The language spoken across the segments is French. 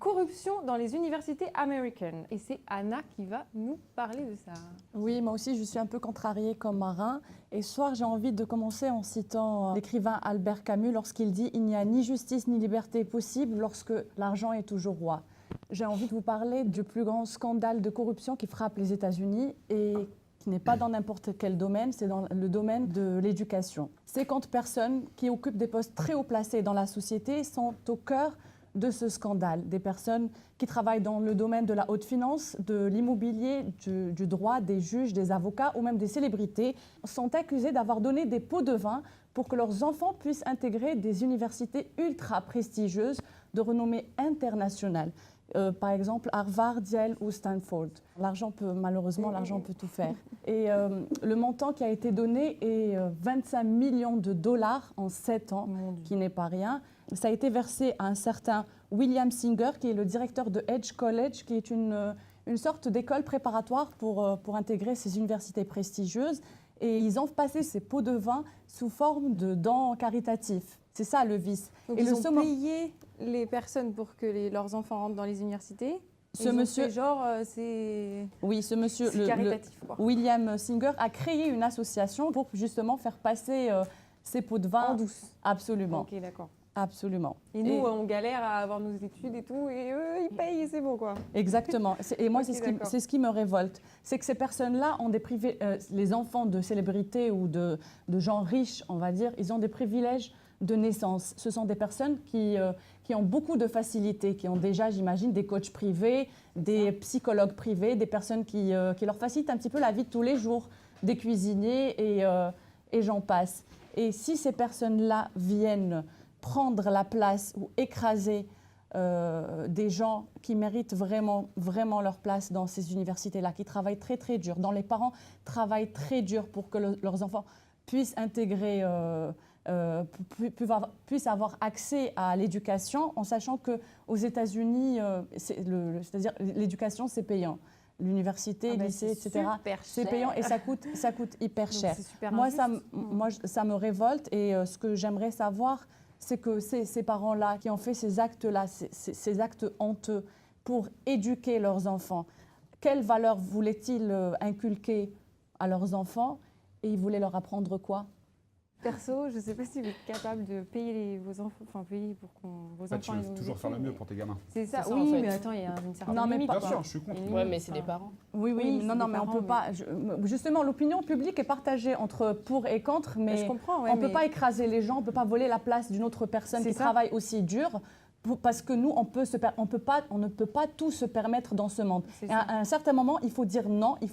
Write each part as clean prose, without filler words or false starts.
corruption dans les universités américaines. Et c'est Anna qui va nous parler de ça. Oui, moi aussi, je suis un peu contrariée comme Marin. Et ce soir, j'ai envie de commencer en citant l'écrivain Albert Camus lorsqu'il dit « Il n'y a ni justice ni liberté possible lorsque l'argent est toujours roi ». J'ai envie de vous parler du plus grand scandale de corruption qui frappe les États-Unis et qui n'est pas dans n'importe quel domaine, c'est dans le domaine de l'éducation. 50 personnes qui occupent des postes très haut placés dans la société sont au cœur de ce scandale. Des personnes qui travaillent dans le domaine de la haute finance, de l'immobilier, du droit, des juges, des avocats ou même des célébrités sont accusées d'avoir donné des pots de vin pour que leurs enfants puissent intégrer des universités ultra prestigieuses de renommée internationale. Par exemple, Harvard, Yale ou Stanford. Malheureusement, l'argent peut tout faire. Et le montant qui a été donné est 25 millions de dollars en 7 ans, qui n'est pas rien. Ça a été versé à un certain William Singer, qui est le directeur de Edge College, qui est une sorte d'école préparatoire pour intégrer ces universités prestigieuses. Et ils ont passé ces pots de vin sous forme de dons caritatifs. C'est ça le vice. Donc et ils ont payé les personnes pour que leurs enfants rentrent dans les universités. Ce monsieur, oui, ce monsieur, caritatif, quoi. William Singer a créé une association pour justement faire passer ces pots de vin en douce. Absolument. Ok, d'accord. Absolument. Et nous, on galère à avoir nos études et tout, et eux, ils payent et c'est bon, quoi. Exactement. Et moi, Okay, c'est ce qui me révolte. C'est que ces personnes-là ont des privilèges, les enfants de célébrités ou de gens riches, on va dire, ils ont des privilèges de naissance. Ce sont des personnes qui ont beaucoup de facilités, qui ont déjà, j'imagine, des coachs privés, des psychologues privés, des personnes qui leur facilitent un petit peu la vie de tous les jours, des cuisiniers et j'en passe. Et si ces personnes-là viennent prendre la place ou écraser des gens qui méritent vraiment, vraiment leur place dans ces universités-là, qui travaillent très, très dur, dont les parents travaillent très dur pour que leurs enfants puissent intégrer, puissent avoir accès à l'éducation, en sachant qu'aux États-Unis, c'est-à-dire l'éducation, c'est payant. L'université, lycée, etc., c'est payant et ça coûte hyper cher. Moi, ça me révolte et ce que j'aimerais savoir, c'est que ces parents-là qui ont fait ces actes-là, ces actes honteux pour éduquer leurs enfants, quelles valeurs voulaient-ils inculquer à leurs enfants et ils voulaient leur apprendre quoi? Perso, je ne sais pas si vous êtes capable de payer vos enfants, enfin payer pour qu'on vos enfants. Tu veux toujours faire le mieux pour tes gamins. C'est ça, ça, oui, en fait. mais attends, il y a une certaine Non, mais limite. Bien quoi. sûr, je suis contre. Ouais, mais c'est des parents. Oui, non, mais on ne peut pas. Justement, l'opinion publique est partagée entre pour et contre, mais je comprends, on ne peut pas écraser les gens, on ne peut pas voler la place d'une autre personne qui travaille aussi dur. Parce que nous, on ne peut pas tout se permettre dans ce monde. Et à un certain moment, il faut dire non, il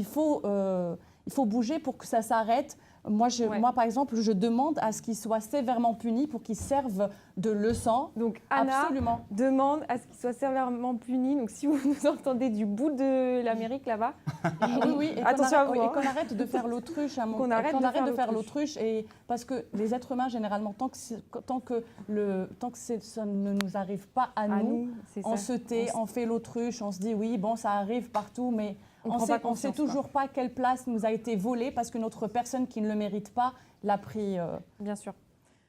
faut bouger pour que ça s'arrête. Moi, par exemple, je demande à ce qu'ils soient sévèrement punis pour qu'ils servent de leçon. Donc, Anna demande à ce qu'ils soient sévèrement punis. Donc, si vous nous entendez du bout de l'Amérique, là-bas, oui, et attention à vous. Et qu'on arrête de faire l'autruche. Qu'on arrête de faire l'autruche. Parce que les êtres humains, généralement, tant que ça ne nous arrive pas à nous on se tait, on fait l'autruche, on se dit oui, bon, ça arrive partout, mais on ne sait toujours pas quelle place nous a été volée parce que notre personne qui ne le mérite pas l'a pris. Bien sûr.